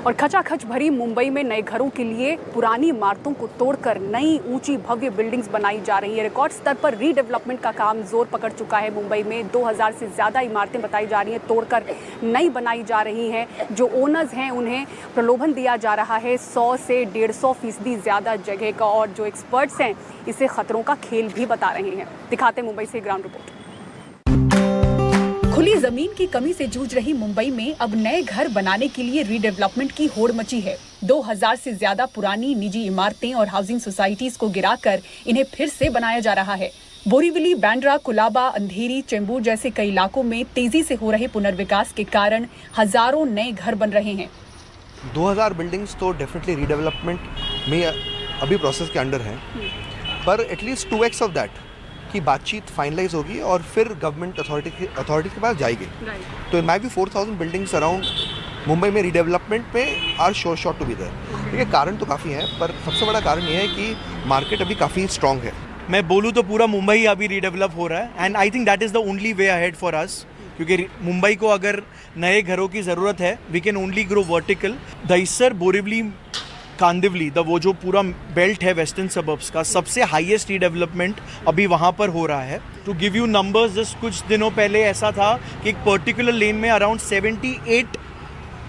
और खचाखच भरी मुंबई में नए घरों के लिए पुरानी इमारतों को तोड़कर नई ऊंची भव्य बिल्डिंग्स बनाई जा रही है। रिकॉर्ड स्तर पर रीडेवलपमेंट का काम जोर पकड़ चुका है। मुंबई में 2000 से ज़्यादा इमारतें बताई जा रही हैं तोड़कर नई बनाई जा रही हैं। जो ओनर्स हैं उन्हें प्रलोभन दिया जा रहा है 100 से 150% ज़्यादा जगह का, और जो एक्सपर्ट्स हैं इसे खतरों का खेल भी बता रहे हैं। दिखाते मुंबई से ग्राउंड रिपोर्ट। खुली जमीन की कमी से जूझ रही मुंबई में अब नए घर बनाने के लिए रीडेवलपमेंट की होड़ मची है। 2000 से ज्यादा पुरानी निजी इमारतें और हाउसिंग सोसाइटीज को गिराकर इन्हें फिर से बनाया जा रहा है। बोरीवली, बांद्रा, कुलाबा, अंधेरी, चेंबूर जैसे कई इलाकों में तेजी से हो रहे पुनर्विकास के कारण हजारों नए घर बन रहे हैं। 2000 बिल्डिंग्स तो डेफिनेटली रीडेवलपमेंट में अभी प्रोसेस के अंडर है, पर एटलीस्ट 2x ऑफ दैट की बातचीत फाइनलाइज होगी और फिर गवर्नमेंट अथॉरिटी के पास जाएगी। तो it might be 4000 buildings around Mumbai में रीडेवलपमेंट में are short to be there. देखिए, कारण तो काफ़ी हैं, पर सबसे बड़ा कारण ये है कि मार्केट अभी काफ़ी स्ट्रॉन्ग है। मैं बोलूँ तो पूरा मुंबई अभी रीडेवलप हो रहा है, and I think that is the only way ahead for us, क्योंकि मुंबई को अगर नए घरों की ज़रूरत है, we can only grow vertical. Dahisar, Borivali, Kandivali, वो जो पूरा बेल्ट है वेस्टर्न सबर्ब्स का, सबसे हाईएस्ट रीडेवलपमेंट अभी वहाँ पर हो रहा है। To give you numbers, just कुछ दिनों पहले ऐसा था कि एक पर्टिकुलर लेन में around 78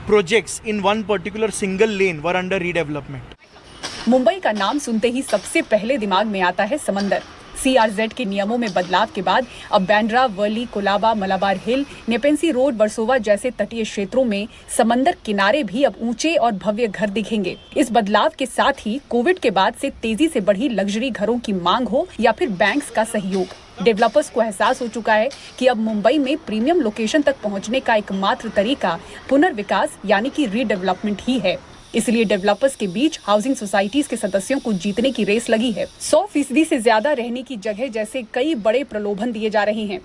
projects in one particular single lane were under redevelopment. Mumbai का नाम सुनते ही सबसे पहले दिमाग में आता है समंदर। CRZ के नियमों में बदलाव के बाद अब बांद्रा, वर्ली, कोलाबा, मलाबार हिल, नेपेंसी रोड, वर्सोवा जैसे तटीय क्षेत्रों में समंदर किनारे भी अब ऊंचे और भव्य घर दिखेंगे। इस बदलाव के साथ ही कोविड के बाद से तेजी से बढ़ी लग्जरी घरों की मांग हो या फिर बैंक्स का सहयोग, डेवलपर्स को एहसास हो चुका है कि अब मुंबई में प्रीमियम लोकेशन तक पहुंचने का एकमात्र तरीका पुनर्विकास यानी कि रीडेवलपमेंट ही है। इसलिए डेवलपर्स के बीच हाउसिंग सोसाइटीज के सदस्यों को जीतने की रेस लगी है। 100% से ज्यादा रहने की जगह जैसे कई बड़े प्रलोभन दिए जा रहे हैं।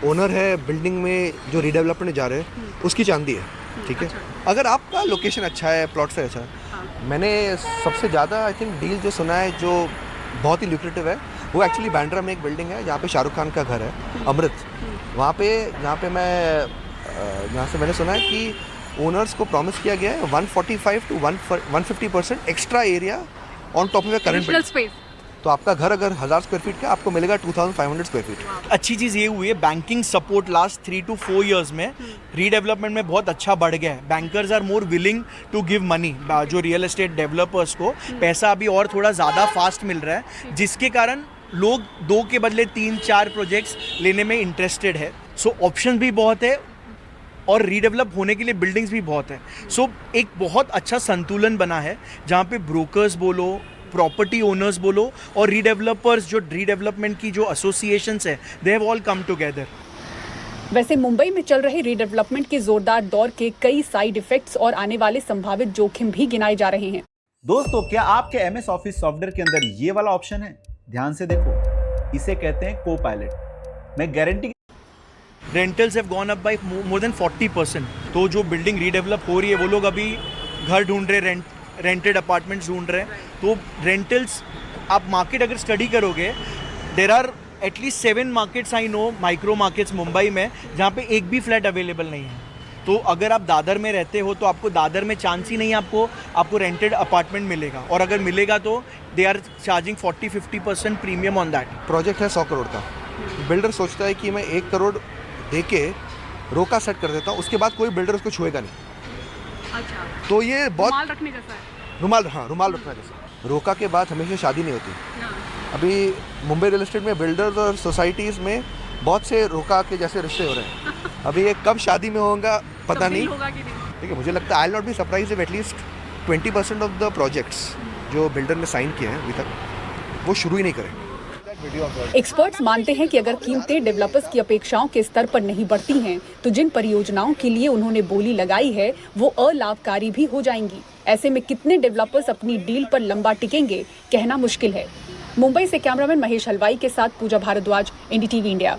ओनर है बिल्डिंग में जो रीडेवलपमेंट जा रहे हैं उसकी चांदी है, ठीक है। अगर आपका लोकेशन अच्छा है, प्लॉट से अच्छा है। मैंने सबसे ज़्यादा आई थिंक डील जो सुना है जो बहुत ही ल्यूक्रेटिव है, वो एक्चुअली बांद्रा में एक बिल्डिंग है जहाँ पे शाहरुख खान का घर है, अमृत। वहाँ पे यहाँ से मैंने सुना है कि ओनर्स को प्रॉमिस किया गया है 145 to 150% extra area on top of current building. तो आपका घर अगर 1000 स्क्वायर फीट का, आपको मिलेगा 2500 स्क्वायर फीट। अच्छी चीज़ ये हुई है, banking support last 3 to 4 years में रीडेवलपमेंट में बहुत अच्छा बढ़ गया है। Bankers are more willing to give money, जो रियल एस्टेट डेवलपर्स को पैसा अभी और थोड़ा ज़्यादा फास्ट मिल रहा है, जिसके कारण लोग 2 के बदले 3-4 प्रोजेक्ट्स लेने में इंटरेस्टेड है। सो ऑप्शन भी बहुत है और रीडेवलप होने के लिए बिल्डिंग्स भी बहुत है। सो एक बहुत अच्छा संतुलन बना है जहाँ पे ब्रोकर्स बोलो, प्रॉपर्टी ओनर्स बोलो, और रीडेवलपर्स, जो रीडेवलपमेंट की जो एसोसिएशंस है, they have all come together. वैसे मुंबई में चल रहे रीडेवलपमेंट के जोरदार दौर के कई साइड इफेक्ट्स और आने वाले संभावित जोखिम भी गिनाए जा रहे हैं। दोस्तों, क्या आपके MS ऑफिस सॉफ्टवेयर के अंदर ये वाला ऑप्शन है? ध्यान से देखो, इसे कहते हैं को-पायलट। मैं guarantee rentals have gone up by more than 40%। तो जो बिल्डिंग रीडेवलप हो रही है, वो लोग अभी घर ढूंढ रहे, रेंटेड अपार्टमेंट्स ढूंढ रहे हैं। तो रेंटल्स, आप मार्केट अगर स्टडी करोगे, there are at least 7 markets I know, micro markets Mumbai में, जहाँ पे एक भी फ्लैट अवेलेबल नहीं है। तो अगर आप दादर में रहते हो तो आपको दादर में चांस ही नहीं, आपको रेंटेड अपार्टमेंट मिलेगा, और अगर मिलेगा तो they are charging 40-50% premium on that. Project है 100 करोड़ का, बिल्डर सोचता है कि मैं 1 करोड़ दे के रोका सेट कर देता हूँ, उसके बाद कोई बिल्डर उसको छुएगा नहीं। अच्छा, तो ये बहुत रुमाल रखने जैसा है। रुमाल रखना जैसा। रोका के बाद हमेशा शादी नहीं होती। अभी मुंबई रियल एस्टेट में बिल्डर्स और सोसाइटीज़ में बहुत से रोका के जैसे रिश्ते हो रहे हैं। अभी ये कब शादी में होगा पता नहीं। ठीक है, मुझे लगता है I will not be surprised if at least 20% of the projects जो बिल्डर ने साइन किए हैं अभी तक, वो शुरू ही नहीं करेंगे। एक्सपर्ट्स मानते हैं कि अगर कीमतें डेवलपर्स की अपेक्षाओं के स्तर पर नहीं बढ़ती हैं, तो जिन परियोजनाओं के लिए उन्होंने बोली लगाई है वो अलाभकारी भी हो जाएंगी। ऐसे में कितने डेवलपर्स अपनी डील पर लंबा टिकेंगे, कहना मुश्किल है। मुंबई से कैमरामैन महेश हलवाई के साथ पूजा भारद्वाज, NDTV इंडिया।